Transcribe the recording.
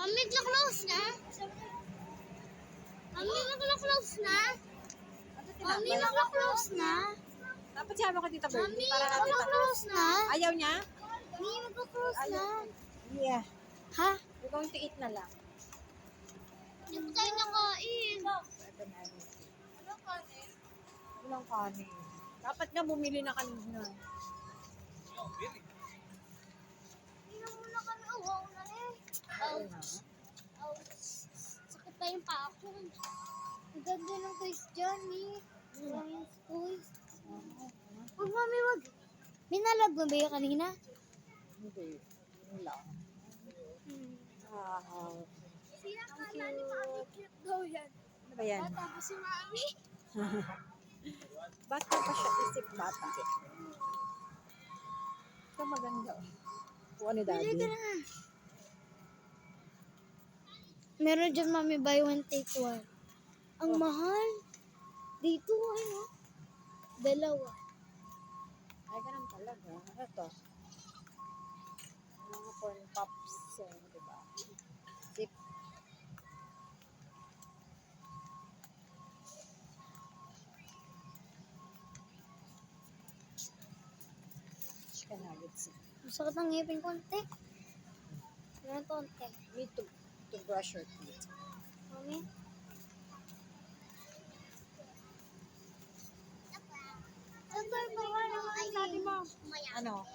Mami, close na. Mami, close na. Mami, close na. Dapat siya ka Tita Bernie Mami, para natin close na. Ayaw niya? Mami, close na. Yeah. Ha? We're going to eat na lang. Hindi ko tayo nakain. Ito na yun. Walang kanin. Dapat nga bumili na kanina. Hindi na muna kami. Wow na eh. Ayun na. Sakit pa yung paa ko. Ang ganda ng toys dyan eh. Science toys. Huwag mami, wag. Minalag mo ba yung kanina? Hindi. Yun lang. Sila kala ni mami cute daw yan. Ano ba yan? Tapos si mami. Bata pa siya isip bata. Ito maganda. Kuha ni Daddy. Bili ka na. Meron dyan mami buy one take one. Ang mahal. Dito ano. Dalawa. Ay, ganun talaga. Ano to? Mga corn pops. Diba? Zip. Chicken nuggets. Masakit ang ngipin konti. Meron konti. Need to brush your teeth. Mami. Ano?